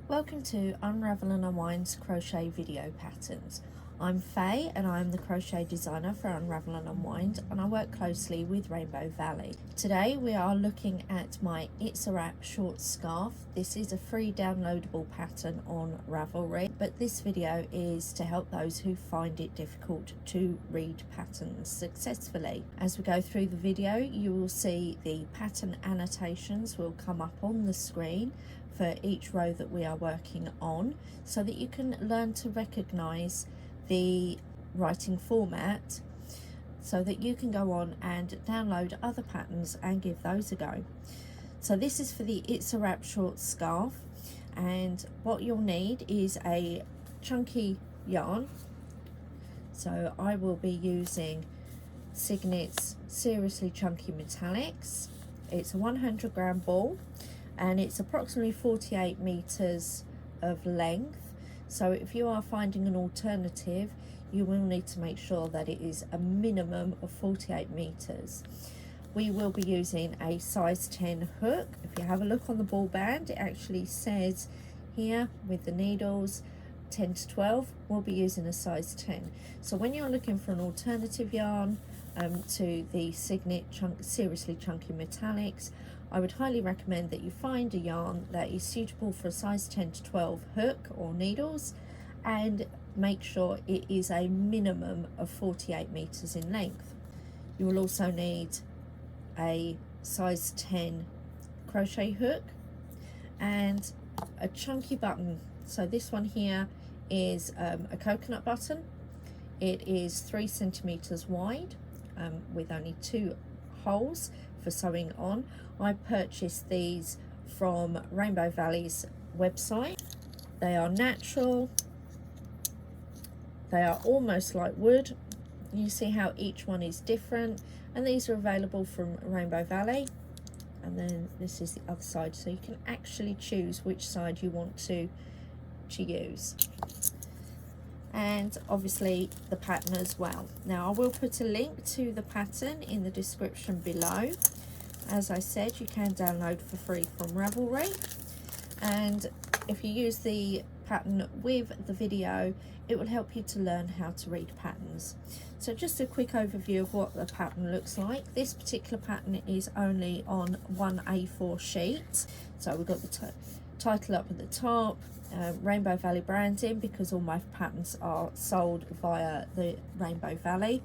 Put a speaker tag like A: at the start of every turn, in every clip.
A: Welcome to Unravel and Unwind's crochet video patterns. I'm Faye and I'm the crochet designer for Unravel and Unwind, and I work closely with Rainbow Valley. Today we are looking at my It's a Wrap short scarf. This is a free downloadable pattern on Ravelry, but this video is to help those who find it difficult to read patterns successfully. As we go through the video, you will see the pattern annotations will come up on the screen for each row that we are working on, so that you can learn to recognize the writing format, so that you can go on and download other patterns and give those a go. So this is for the It's a Wrap short scarf, and what you'll need is a chunky yarn. So I will be using Signet's Seriously Chunky Metallics. It's a 100 gram ball and it's approximately 48 meters of length. So if you are finding an alternative, you will need to make sure that it is a minimum of 48 meters. We will be using a size 10 hook. If you have a look on the ball band, it actually says here with the needles 10 to 12. We'll be using a size 10. So when you're looking for an alternative yarn to the Signet Seriously Chunky Metallics, I would highly recommend that you find a yarn that is suitable for a size 10 to 12 hook or needles, and make sure it is a minimum of 48 meters in length. You will also need a size 10 crochet hook and a chunky button. So this one here is a coconut button. It is 3 centimeters wide with only 2 holes for sewing on. I purchased these from Rainbow Valley's website. They are natural, they are almost like wood. You see how each one is different, and these are available from Rainbow Valley. And then this is the other side, so you can actually choose which side you want to use, and obviously the pattern as well. Now I will put a link to the pattern in the description below. As I said, you can download for free from Ravelry, and if you use the pattern with the video, it will help you to learn how to read patterns. So just a quick overview of what the pattern looks like. This particular pattern is only on one A4 sheet. So we've got the title up at the top, Rainbow Valley branding, because all my patterns are sold via the Rainbow Valley.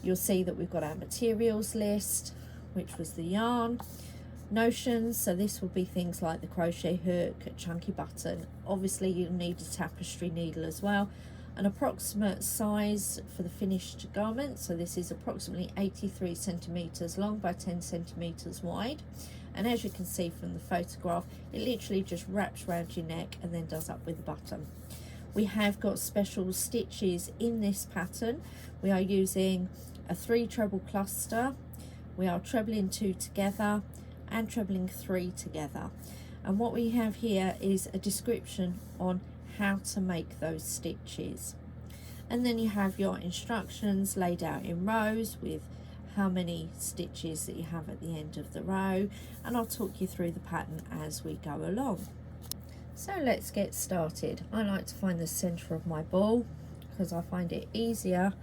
A: You'll see that we've got our materials list, which was the yarn, notions, so this will be things like the crochet hook, a chunky button. Obviously you'll need a tapestry needle as well, an approximate size for the finished garment. So this is approximately 83 centimeters long by 10 centimeters wide, and as you can see from the photograph, it literally just wraps around your neck and then does up with the button. We have got special stitches in this pattern. We are using a 3 treble cluster. We are trebling 2 together and trebling 3 together. And what we have here is a description on how to make those stitches. And then you have your instructions laid out in rows with how many stitches that you have at the end of the row. And I'll talk you through the pattern as we go along. So let's get started. I like to find the center of my ball because I find it easier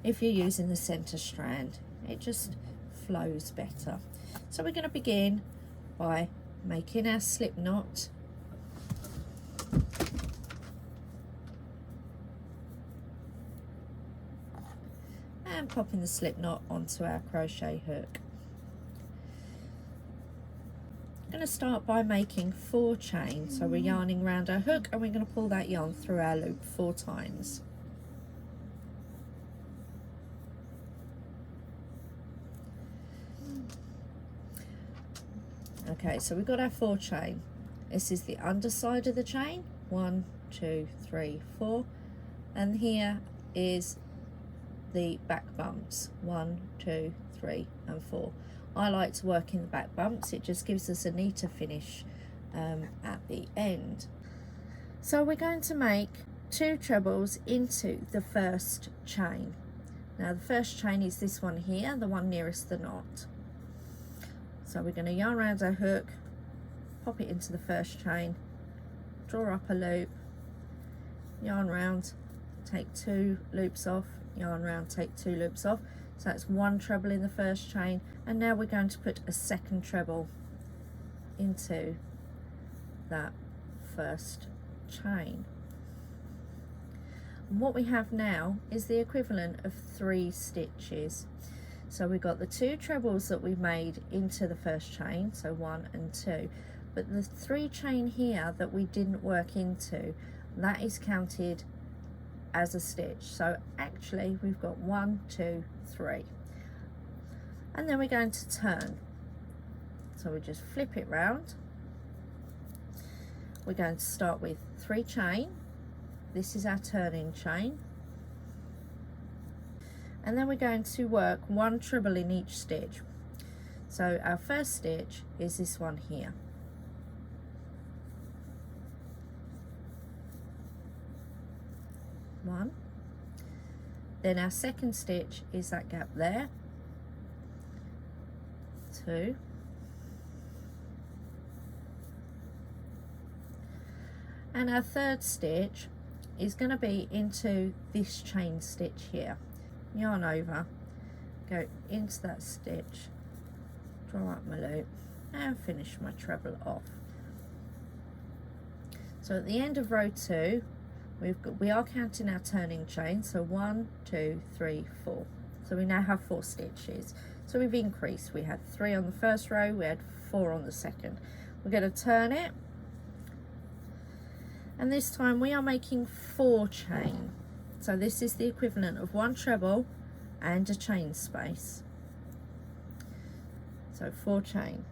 A: if you're using the center strand. It just flows better. So we're going to begin by making our slip knot, and popping the slip knot onto our crochet hook. I'm going to start by making 4 chains. So we're yarning around our hook and we're going to pull that yarn through our loop 4 times. Okay, so we've got our 4 chain. This is the underside of the chain, 1, 2, 3, 4, and here is the back bumps, 1, 2, 3, and 4. I like to work in the back bumps. It just gives us a neater finish at the end. So we're going to make 2 trebles into the first chain. Now the first chain is this one here, the one nearest the knot. So we're going to yarn around our hook, pop it into the first chain, draw up a loop, yarn round, take 2 loops off, yarn round, take 2 loops off. So that's 1 treble in the first chain, and now we're going to put a second treble into that first chain. And what we have now is the equivalent of 3 stitches. So we've got the 2 trebles that we made into the first chain, so 1 and 2, but the 3 chain here that we didn't work into, that is counted as a stitch. So actually we've got 1, 2, 3, and then we're going to turn. So we just flip it round. We're going to start with 3 chain. This is our turning chain, and then we're going to work 1 treble in each stitch. So our first stitch is this one here. One. Then our second stitch is that gap there. 2. And our third stitch is going to be into this chain stitch here. Yarn over, go into that stitch, draw up my loop, and finish my treble off. So at the end of row 2, we are counting our turning chain, so 1, 2, 3, 4. So we now have 4 stitches. So we've increased. We had 3 on the first row, we had 4 on the second. We're going to turn it, and this time we are making 4 chain. So this is the equivalent of 1 treble and a chain space. So 4 chain.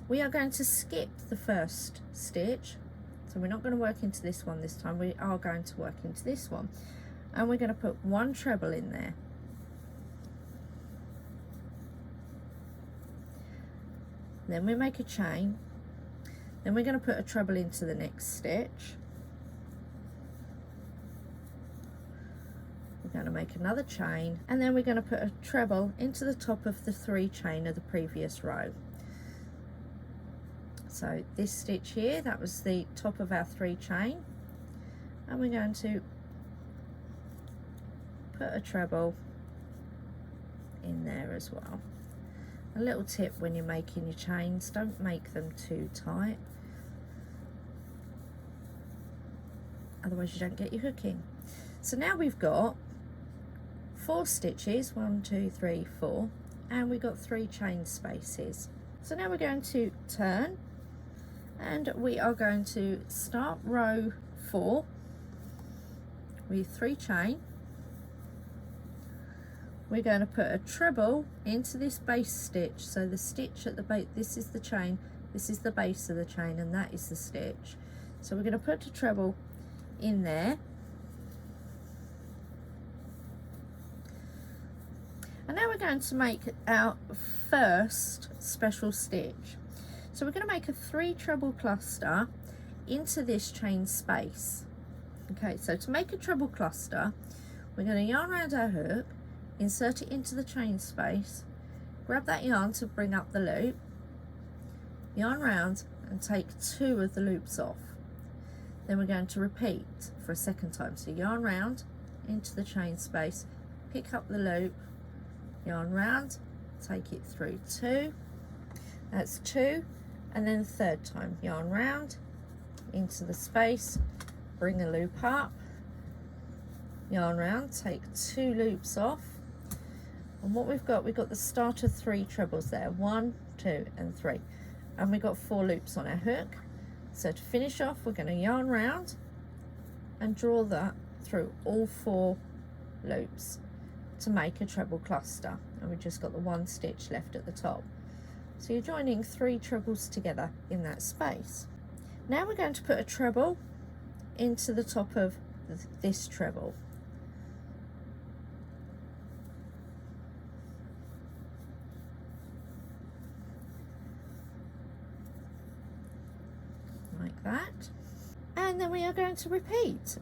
A: We are going to skip the first stitch. So we're not going to work into this one this time, we are going to work into this one. And we're going to put 1 treble in there. Then we make a chain. Then we're going to put a treble into the next stitch. We're going to make another chain, and then we're going to put a treble into the top of the 3 chain of the previous row. So this stitch here, that was the top of our 3 chain, and we're going to put a treble in there as well. A little tip when you're making your chains, don't make them too tight, otherwise you don't get your hooking. So now we've got 4 stitches, 1, 2, 3, 4, and we've got 3 chain spaces. So now we're going to turn, and we are going to start row 4 with 3 chain. We're going to put a treble into this base stitch, so the stitch at the base, this is the chain, this is the base of the chain, and that is the stitch. So we're going to put a treble in there, and now we're going to make our first special stitch. So we're going to make a 3 treble cluster into this chain space. Okay, so to make a treble cluster, we're going to yarn around our hook, insert it into the chain space, grab that yarn to bring up the loop, yarn round and take 2 of the loops off. Then we're going to repeat for a second time. So yarn round into the chain space, pick up the loop, yarn round, take it through 2, that's 2, and then the third time, yarn round into the space, bring a loop up, yarn round, take 2 loops off, and what we've got the start of 3 trebles there, 1, 2 and 3, and we've got 4 loops on our hook. So to finish off, we're going to yarn round and draw that through all 4 loops to make a treble cluster, and we've just got the 1 stitch left at the top. So you're joining 3 trebles together in that space. Now we're going to put a treble into the top of this treble. Like that, and then we are going to repeat.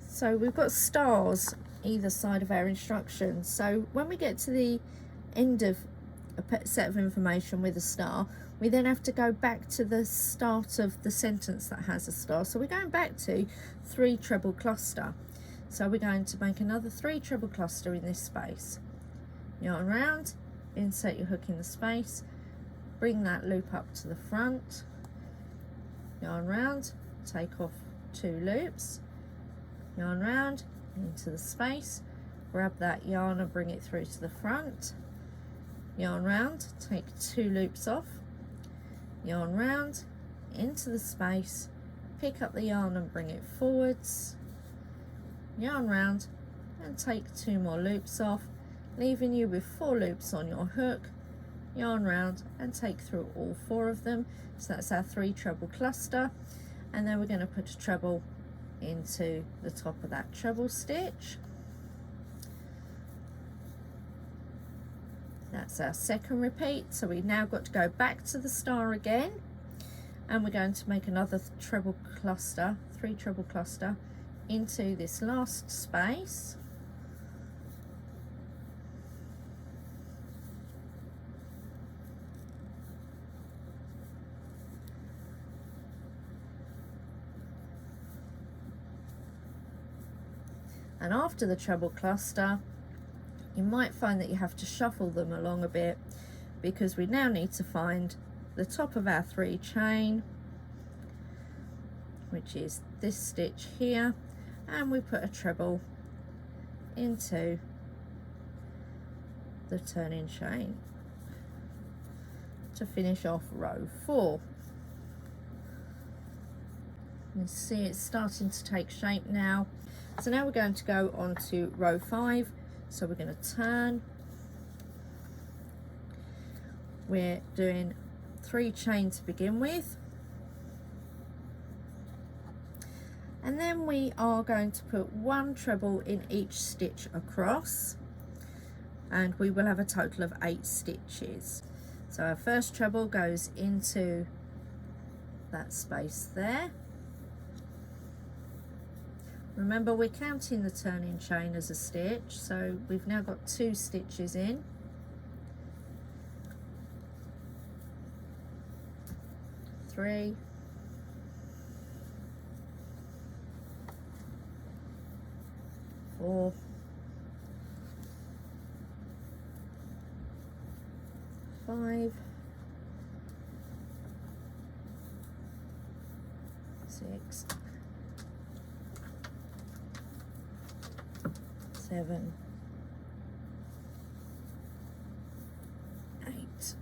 A: So we've got stars either side of our instructions, so when we get to the end of a set of information with a star, we then have to go back to the start of the sentence that has a star. So we're going back to 3 treble cluster. So we're going to make another 3 treble cluster in this space. Yarn round, insert your hook in the space, bring that loop up to the front, yarn round, take off 2 loops, yarn round into the space, grab that yarn and bring it through to the front, yarn round, take 2 loops off, yarn round into the space, pick up the yarn and bring it forwards, yarn round and take 2 more loops off, leaving you with 4 loops on your hook, yarn round and take through all 4 of them. So that's our 3 treble cluster, and then we're going to put a treble into the top of that treble stitch. That's our second repeat. So we've now got to go back to the star again, and we're going to make another treble cluster, 3 treble cluster into this last space. And after the treble cluster, you might find that you have to shuffle them along a bit, because we now need to find the top of our 3 chain, which is this stitch here, and we put a treble into the turning chain to finish off row 4. You see it's starting to take shape now. So now we're going to go on to row 5. So we're going to turn. We're doing 3 chain to begin with. And then we are going to put 1 treble in each stitch across. And we will have a total of 8 stitches. So our first treble goes into that space there. Remember, we're counting the turning chain as a stitch, so we've now got 2 stitches in. Three, 4, 5, 6, 7, 8.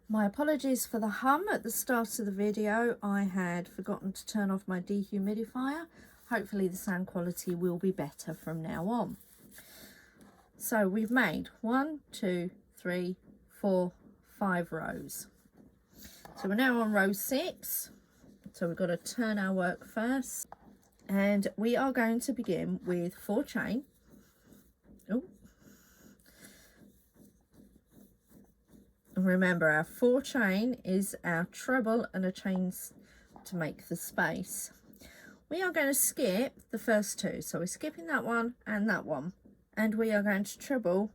A: My apologies for the hum at the start of the video. I had forgotten to turn off my dehumidifier. Hopefully the sound quality will be better from now on. So we've made 1, 2, 3, 4, 5 rows. So we're now on row 6. So we've got to turn our work first. And we are going to begin with 4 chain. Oh. Remember, our 4 chain is our treble and a chain to make the space. We are going to skip the first 2. So we're skipping that one and that one. And we are going to treble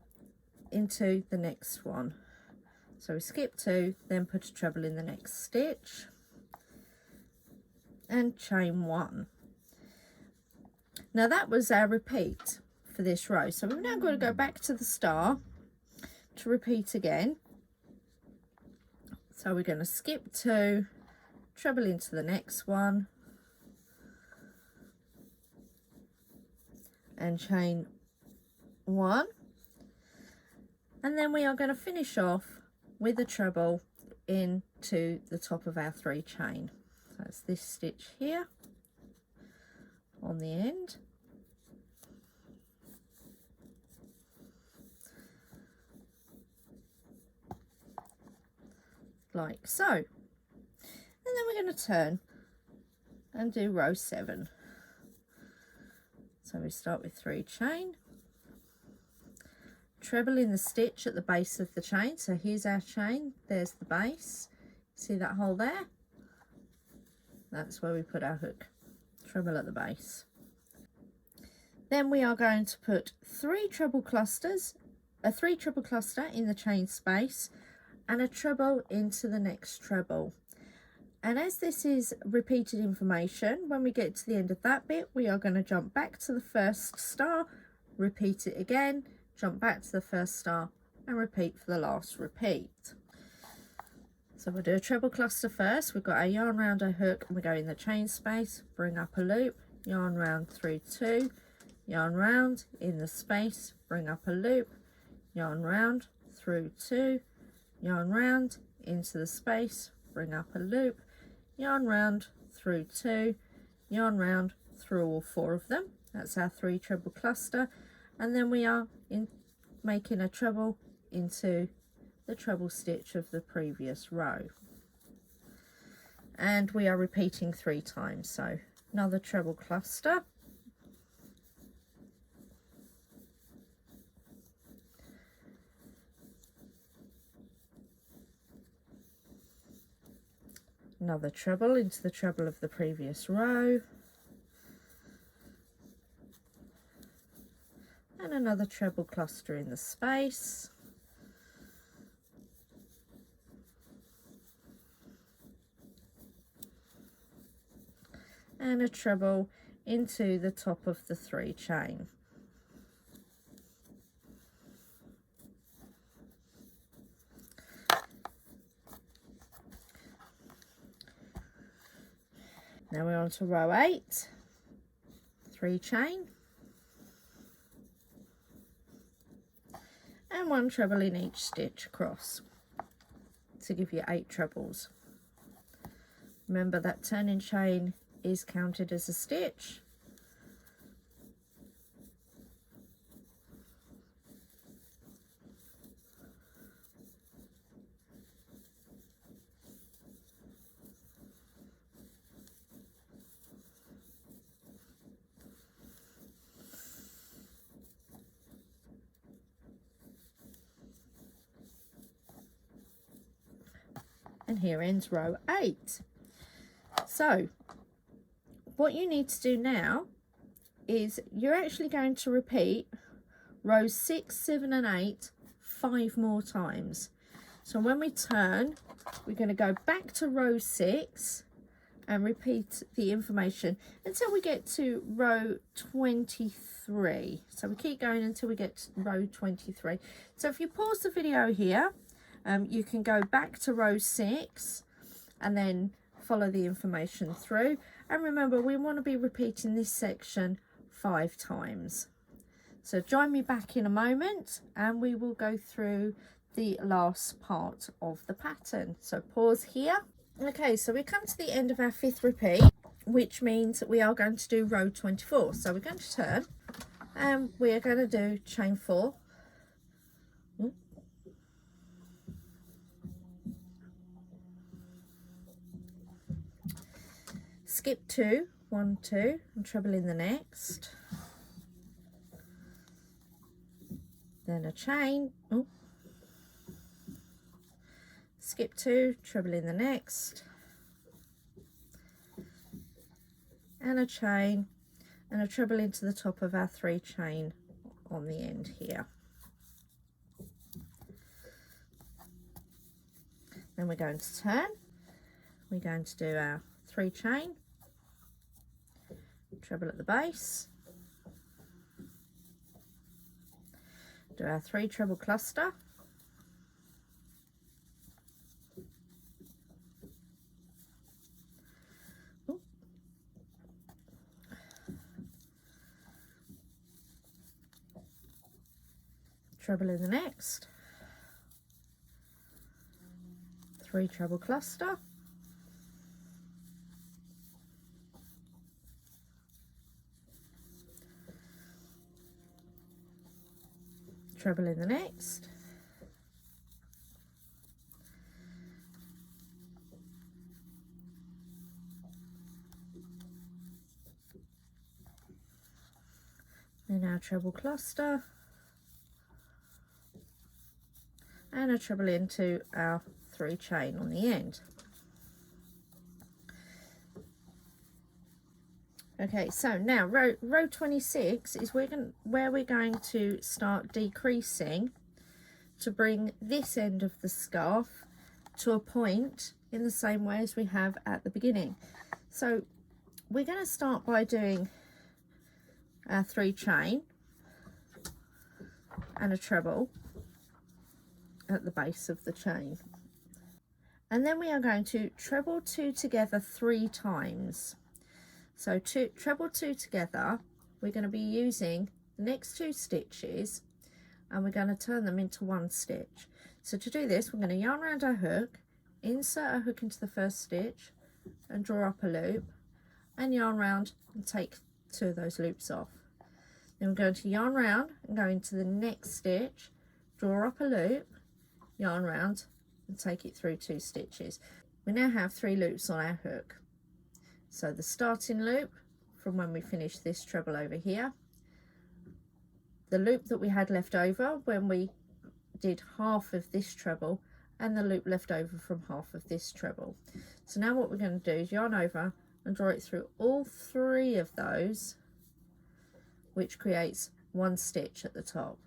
A: into the next one. So we skip 2, then put a treble in the next stitch. And chain 1. Now that was our repeat for this row. So we've now got to go back to the star to repeat again. So we're going to skip 2, treble into the next one, and chain 1. And then we are going to finish off with a treble into the top of our 3 chain. So that's this stitch here on the end. Like so. And then we're going to turn and do row 7. So we start with 3 chain, treble in the stitch at the base of the chain. So here's our chain, there's the base. See that hole there? That's where we put our hook. Treble at the base. Then we are going to put 3 treble clusters a 3 treble cluster in the chain space and a treble into the next treble. And as this is repeated information, when we get to the end of that bit, we are going to jump back to the first star, repeat it again, jump back to the first star and repeat for the last repeat. So we'll do a treble cluster first. We've got a yarn round a hook and we go in the chain space, bring up a loop, yarn round through 2, yarn round in the space, bring up a loop, yarn round through 2, yarn round into the space, bring up a loop, yarn round through 2, yarn round through all 4 of them. That's our 3 treble cluster, and then we are making a treble into the treble stitch of the previous row, and we are repeating 3 times. So another treble cluster, another treble into the treble of the previous row, and another treble cluster in the space, and a treble into the top of the 3 chain. Now we're on to row 8, 3 chain, and 1 treble in each stitch across to give you 8 trebles. Remember that turning chain is counted as a stitch. And here ends row 8. So what you need to do now is you're actually going to repeat rows 6, 7 and 8 5 more times. So when we turn, we're going to go back to row 6 and repeat the information until we get to row 23. So we keep going until we get to row 23. So if you pause the video here, you can go back to row 6 and then follow the information through. And remember, we want to be repeating this section 5 times. So join me back in a moment and we will go through the last part of the pattern. So pause here. Okay, so we come to the end of our 5th repeat, which means we are going to do row 24. So we're going to turn and we are going to do chain 4, skip 2, 1, 2 and treble in the next, then a chain, skip 2, treble in the next, and a chain and a treble into the top of our 3 chain on the end here. Then we're going to turn, we're going to do our 3 chain, treble at the base, do our 3 treble cluster, treble in the next, 3 treble cluster, treble in the next, then our treble cluster, and a treble into our 3 chain on the end. Okay, so now row 26 is where we're going to start decreasing to bring this end of the scarf to a point in the same way as we have at the beginning. So we're going to start by doing our 3 chain and a treble at the base of the chain, and then we are going to treble 2 together 3 times. So treble 2 together, we're going to be using the next 2 stitches and we're going to turn them into 1 stitch. So to do this, we're going to yarn around our hook, insert our hook into the first stitch and draw up a loop, and yarn round and take 2 of those loops off. Then we're going to yarn round and go into the next stitch, draw up a loop, yarn round and take it through 2 stitches. We now have 3 loops on our hook. So the starting loop from when we finish this treble over here, the loop that we had left over when we did half of this treble, and the loop left over from half of this treble. So now what we're going to do is yarn over and draw it through all 3 of those, which creates 1 stitch at the top.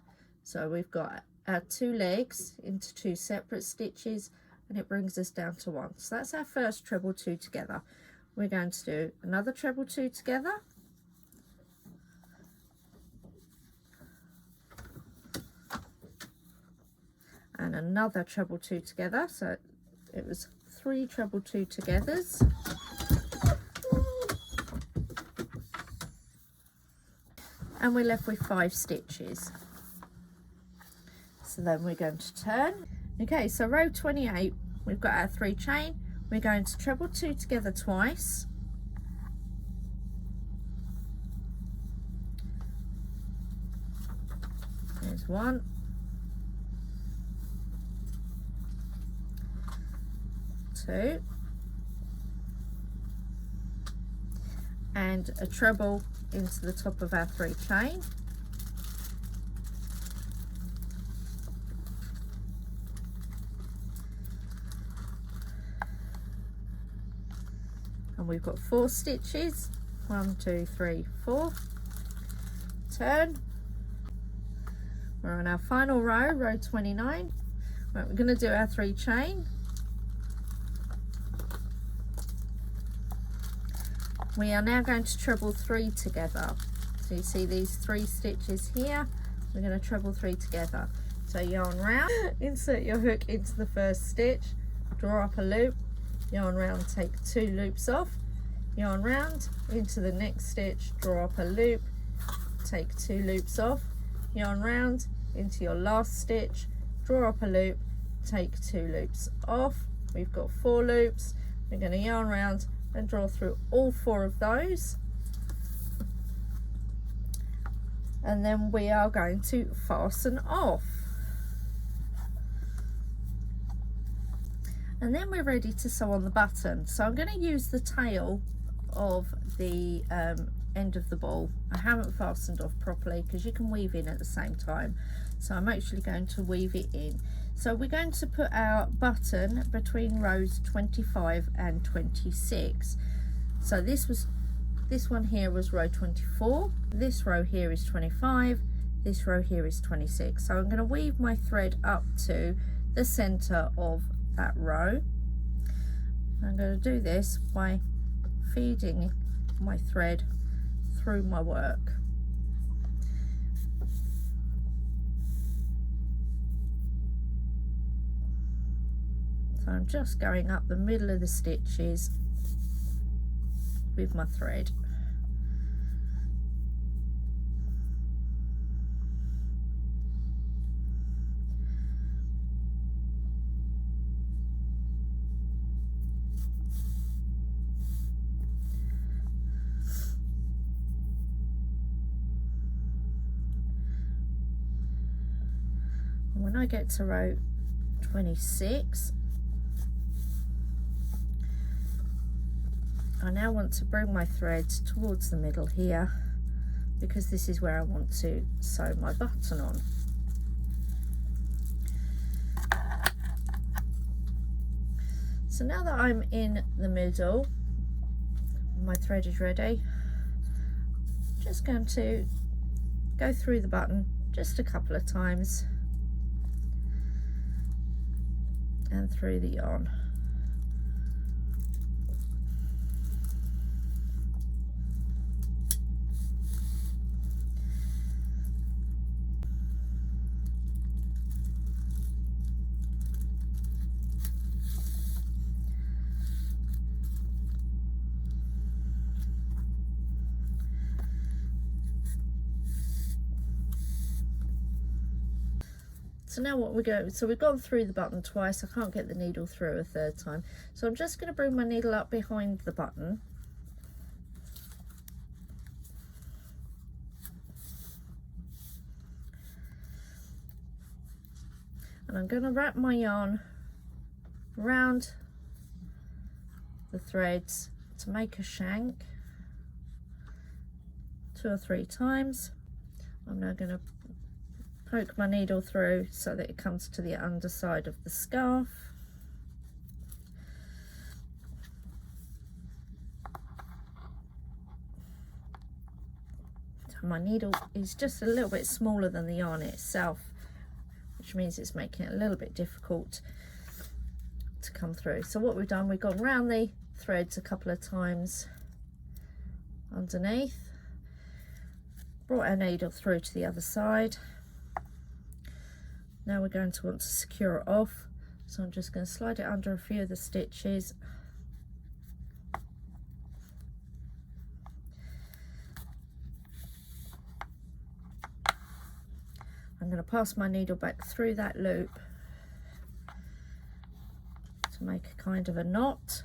A: So we've got our 2 legs into 2 separate stitches, and it brings us down to 1. So that's our first treble 2 together. We're going to do another treble 2 together, and another treble 2 together. So it was 3 treble 2 togethers, and we're left with 5 stitches. So then we're going to turn. Okay, so row 28, we've got our 3 chain. We're going to treble 2 together twice, there's 1, 2, and a treble into the top of our 3 chain, and we've got 4 stitches, 1, 2, 3, 4, turn. We're on our final row, row 29. Right, we're going to do our 3 chain. We are now going to treble 3 together. So you see these 3 stitches here, we're going to treble 3 together. So yarn round, insert your hook into the first stitch, draw up a loop, yarn round, take 2 loops off, yarn round into the next stitch, draw up a loop, take 2 loops off, yarn round into your last stitch, draw up a loop, take 2 loops off. We've got 4 loops. We're going to yarn round and draw through all 4 of those, and then we are going to fasten off, and then we're ready to sew on the button. So I'm going to use the tail of the end of the ball. I haven't fastened off properly because you can weave in at the same time, so I'm actually going to weave it in. So we're going to put our button between rows 25 and 26. So this one here was row 24, this row here is 25, this row here is 26. So I'm going to weave my thread up to the center of that row. I'm going to do this by feeding my thread through my work. So I'm just going up the middle of the stitches with my thread. And when I get to row 26, I now want to bring my thread towards the middle here, because this is where I want to sew my button on. So now that I'm in the middle, my thread is ready. I'm just going to go through the button just a couple of times, and through the yarn. So now what we go, so we've gone through the button twice. I can't get the needle through a third time. So I'm just going to bring my needle up behind the button. And I'm going to wrap my yarn around the threads to make a shank 2 or 3 times. I'm now going to poke my needle through so that it comes to the underside of the scarf. So my needle is just a little bit smaller than the yarn itself, which means it's making it a little bit difficult to come through. So what we've done, we've gone round the threads a couple of times underneath, brought our needle through to the other side. Now we're going to want to secure it off, so I'm just going to slide it under a few of the stitches. I'm going to pass my needle back through that loop to make a kind of a knot,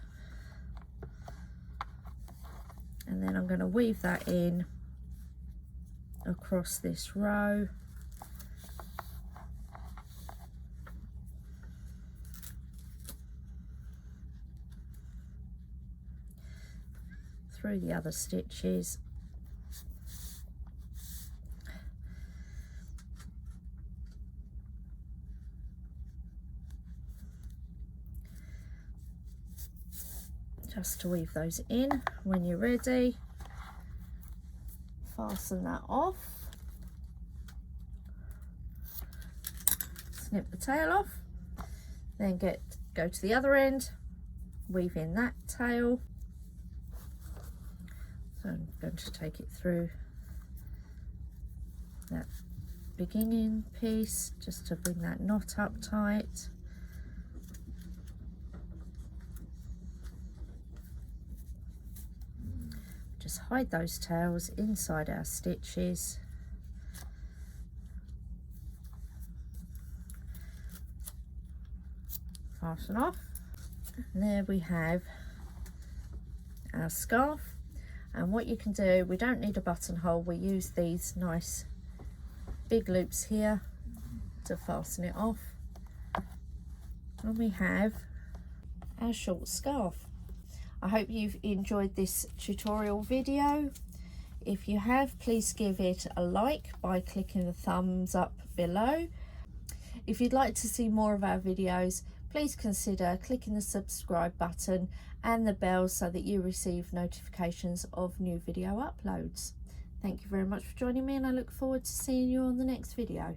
A: and then I'm going to weave that in across this row. Through the other stitches. Just to weave those in. When you're ready, fasten that off, snip the tail off, then go to the other end, weave in that tail. So I'm going to take it through that beginning piece just to bring that knot up tight. Just hide those tails inside our stitches. Fasten off. And there we have our scarf. And what you can do, we don't need a buttonhole, we use these nice big loops here to fasten it off. And we have our short scarf. I hope you've enjoyed this tutorial video. If you have, please give it a like by clicking the thumbs up below. If you'd like to see more of our videos, please consider clicking the subscribe button and the bell so that you receive notifications of new video uploads. Thank you very much for joining me, and I look forward to seeing you on the next video.